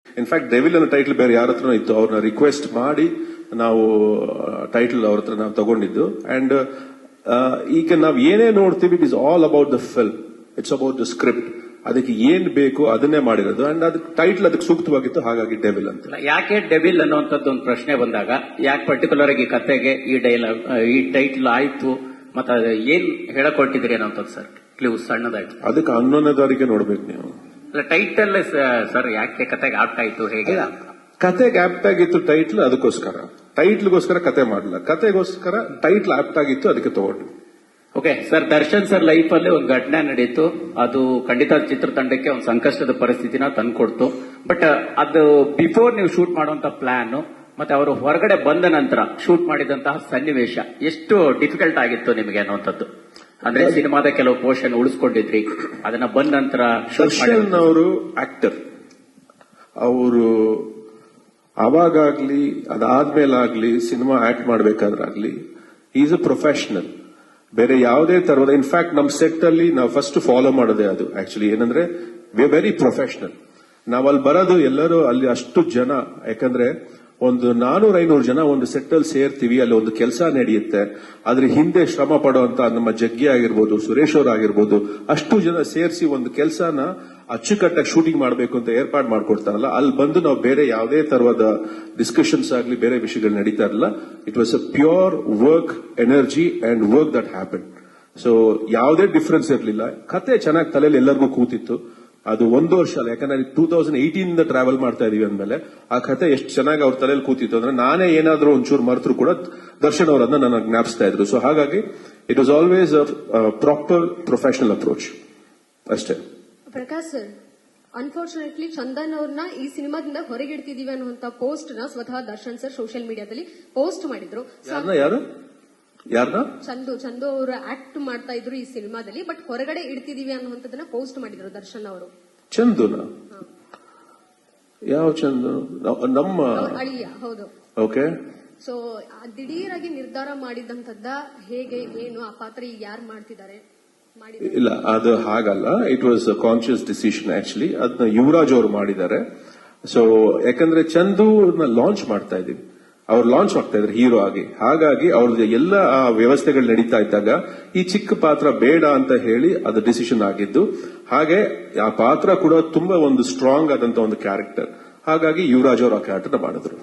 In fact devil ಅನ್ನೋ title ಬೇರೆ ಯಾರ ಹತ್ರ ಇತ್ತು, ಅವ್ರನ್ನ ರಿಕ್ವೆಸ್ಟ್ ಮಾಡಿ ನಾವು ಟೈಟಲ್ ಅವ್ರ ಹತ್ರ ನಾವು ತಗೊಂಡಿದ್ದು. ಅಂಡ್ ಈಗ ನಾವು ಏನೇ ನೋಡ್ತೀವಿ, it is all about the film, it's about the script. ಅದಕ್ಕೆ ಏನ್ ಬೇಕು ಅದನ್ನೇ ಮಾಡಿರೋದು. ಅಂಡ್ ಅದಕ್ಕೆ ಟೈಟಲ್ ಅದಕ್ಕೆ ಸೂಕ್ತವಾಗಿತ್ತು, ಹಾಗಾಗಿ ಡೆವಿಲ್ ಅಂತ. ಯಾಕೆ ಡೆವಿಲ್ ಅನ್ನುವಂಥದ್ದು ಒಂದು ಪ್ರಶ್ನೆ ಬಂದಾಗ ಯಾಕೆ ಪರ್ಟಿಕ್ಯುಲರ್ ಆಗಿ ಕತೆಗೆ ಈ ಟೈಟಲ್ ಆಯ್ತು, ಮತ್ತೆ ಏನ್ ಹೇಳಕೊಟ್ಟಿದ್ರಿ ಅನ್ನೋಂಥದ್ದು ಸರ್ ಕ್ಲೂ ಸಣ್ಣದಾಯ್ತು. ಅದಕ್ಕೆ 11ನೇ ತಾರೀಕೆ ನೋಡ್ಬೇಕು ನೀವು. ಟೈಟಲ್ ಸರ್ ಯಾಕೆ ಕತೆಗೆ ಆಪ್ಟ್ ಆಯ್ತು, ಹೇಗೆ ಕತೆಗೆ ಆಪ್ಟ್ ಆಗಿತ್ತು ಟೈಟ್ಲ್, ಅದಕ್ಕೋಸ್ಕರ ಟೈಟ್ಲ್ಗೋಸ್ಕರ ಕತೆ ಮಾಡಲ್ಲ, ಕತೆಗೋಸ್ಕರ ಟೈಟ್ಲ್ ಆಪ್ಟ್ ಆಗಿತ್ತು, ಅದಕ್ಕೆ ತಗೊಂಡು. Okay sir, Darshan sir life ಅಲ್ಲಿ ಒಂದು ಘಟನೆ ನಡೀತು, ಅದು ಖಂಡಿತ ಚಿತ್ರತಂಡಕ್ಕೆ ಒಂದು ಸಂಕಷ್ಟದ ಪರಿಸ್ಥಿತಿನ ತಂದ್ಕೊಡ್ತು. ಬಟ್ ಅದು ಬಿಫೋರ್ ನೀವು ಶೂಟ್ ಮಾಡುವಂತ ಪ್ಲಾನ್ ಮತ್ತೆ ಅವರು ಹೊರಗಡೆ ಬಂದ ನಂತರ ಶೂಟ್ ಮಾಡಿದಂತಹ ಸನ್ನಿವೇಶ ಎಷ್ಟು ಡಿಫಿಕಲ್ಟ್ ಆಗಿತ್ತು ನಿಮಗೆ ಅನ್ನುವಂಥದ್ದು? ಅಂದ್ರೆ ಸಿನಿಮಾದ ಕೆಲವು ಪೋರ್ಷನ್ ಉಳಿಸ್ಕೊಂಡಿದ್ರಿ, ಅದನ್ನ ಬಂದ ನಂತರ ದರ್ಶನ್ ಅವರು ಆಕ್ಟರ್, ಅವರು ಅವಾಗ್ಲಿ ಅದಾದ್ಮೇಲಾಗ್ಲಿ ಸಿನಿಮಾ ಆಕ್ಟ್ ಮಾಡಬೇಕಾದ್ರಾಗ್ಲಿ ಈಸ್ ಅ ಪ್ರೊಫೆಷನಲ್. ಬೇರೆ ಯಾವುದೇ ತರವಾದ, ಇನ್ಫ್ಯಾಕ್ಟ್ ನಮ್ಮ ಸೆಟ್ ಅಲ್ಲಿ ನಾವು ಫಸ್ಟ್ ಫಾಲೋ ಮಾಡೋದೇ ಅದು. ಆಕ್ಚುಲಿ ಏನಂದ್ರೆ ವಿ ಆರ್ ವೆರಿ ಪ್ರೊಫೆಷನಲ್. ನಾವ್ ಅಲ್ಲಿ ಬರೋದು ಎಲ್ಲರೂ ಅಲ್ಲಿ ಅಷ್ಟು ಜನ, ಯಾಕಂದ್ರೆ ಒಂದು 400-500 ಜನ ಒಂದು ಸೆಟ್ ಅಲ್ಲಿ ಸೇರ್ತೀವಿ, ಅಲ್ಲಿ ಒಂದು ಕೆಲಸ ನಡೆಯುತ್ತೆ. ಅದ್ರ ಹಿಂದೆ ಶ್ರಮ ಪಡುವಂತ ನಮ್ಮ ಜಗ್ಗಿ ಆಗಿರ್ಬೋದು, ಸುರೇಶ್ ಅವ್ರ ಆಗಿರ್ಬೋದು, ಅಷ್ಟು ಜನ ಸೇರಿಸಿ ಒಂದು ಕೆಲಸನ ಅಚ್ಚುಕಟ್ಟಾಗಿ ಶೂಟಿಂಗ್ ಮಾಡಬೇಕು ಅಂತ ಏರ್ಪಾಡು ಮಾಡ್ಕೊಡ್ತಾರಲ್ಲ, ಅಲ್ಲಿ ಬಂದು ನಾವು ಬೇರೆ ಯಾವುದೇ ತರವಾದ ಡಿಸ್ಕಷನ್ಸ್ ಆಗಲಿ ಬೇರೆ ವಿಷಯಗಳು ನಡೀತಾ ಇರಲಿಲ್ಲ. It was a pure work energy and work that happen. So ಯಾವುದೇ ಡಿಫರೆನ್ಸ್ ಇರಲಿಲ್ಲ. ಕತೆ ಚೆನ್ನಾಗಿ ತಲೆಯಲ್ಲಿ ಎಲ್ಲರಿಗೂ ಕೂತಿತ್ತು. ಅದು 1 ವರ್ಷ ಅಲ್ಲ, ಯಾಕಂದ್ರೆ 2018 ಟ್ರಾವೆಲ್ ಮಾಡ್ತಾ ಇದೀವಿ ಅಂದ್ಮೇಲೆ ಆ ಕತೆ ಎಷ್ಟು ಚೆನ್ನಾಗಿ ಅವ್ರ ತಲೆಯಲ್ಲಿ ಕೂತಿತ್ತು ಅಂದ್ರೆ ನಾನೇ ಏನಾದ್ರೂ ಒಂಚೂರು ಮರೆತರು ಕೂಡ ದರ್ಶನ್ ಅವರನ್ನ ನನಗೆ ಜ್ಞಾಪಿಸ್ತಾ ಇದ್ರು. ಸೊ ಹಾಗಾಗಿ it was always a proper professional approach ಅಷ್ಟೇ. ಪ್ರಕಾಶ್ ಸರ್, ಅನ್ಫಾರ್ಚುನೇಟ್ಲಿ ಚಂದನ್ ಅವ್ರನ್ನ ಈ ಸಿನಿಮಾದಿಂದ ಹೊರಗಿಡ್ತಿದೀವಿ ಅನ್ನುವಂತ ಪೋಸ್ಟ್ ನ ಸ್ವತಃ ದರ್ಶನ್ ಸರ್ ಸೋಷಿಯಲ್ ಮೀಡಿಯಾದಲ್ಲಿ ಪೋಸ್ಟ್ ಮಾಡಿದ್ರು. ಯಾರನ್ನ ಚಂದು ಅವರು ಆಕ್ಟ್ ಮಾಡ್ತಾ ಇದ್ರು ಈ ಸಿನಿಮಾದಲ್ಲಿ, ಬಟ್ ಹೊರಗಡೆ ಇಡ್ತಿದೀವಿ ಅನ್ನುವಂಥದ್ದನ್ನ ಪೋಸ್ಟ್ ಮಾಡಿದ್ರು ದರ್ಶನ್ ಅವರು. ಚಂದುನ ಯಾವ ಚಂದು? ನಮ್ಮ ಅಳಿಯ. ಹೌದು. ಓಕೆ. ಸೊ ದಿಢೀರಾಗಿ ನಿರ್ಧಾರ ಮಾಡಿದಂತದ್ದ, ಹೇಗೆ ಏನು ಆ ಪಾತ್ರ ಈಗ ಯಾರು ಮಾಡ್ತಿದ್ದಾರೆ? ಇಲ್ಲ, ಅದು ಹಾಗಲ್ಲ. It was a conscious decision actually. ಅದನ್ನ ಯುವರಾಜ್ ಅವರು ಮಾಡಿದ್ದಾರೆ. ಸೊ ಯಾಕಂದ್ರೆ ಚಂದು ಲಾಂಚ್ ಮಾಡ್ತಾ ಇದೀವಿ, ಅವ್ರು ಲಾಂಚ್ ಆಗ್ತಾ ಇದ್ರು ಹೀರೋ ಆಗಿ. ಹಾಗಾಗಿ ಅವ್ರದ್ದು ಎಲ್ಲ ವ್ಯವಸ್ಥೆಗಳು ನಡೀತಾ ಇದ್ದಾಗ ಈ ಚಿಕ್ಕ ಪಾತ್ರ ಬೇಡ ಅಂತ ಹೇಳಿ ಅದು ಡಿಸಿಷನ್ ಆಗಿದ್ದು. ಹಾಗೆ ಆ ಪಾತ್ರ ಕೂಡ ತುಂಬಾ ಒಂದು ಸ್ಟ್ರಾಂಗ್ ಆದಂತ ಒಂದು ಕ್ಯಾರೆಕ್ಟರ್. ಹಾಗಾಗಿ ಯುವರಾಜ್ ಅವರು ಆ ಕ್ಯಾರೆಕ್ಟರ್ ಮಾಡಿದ್ರು.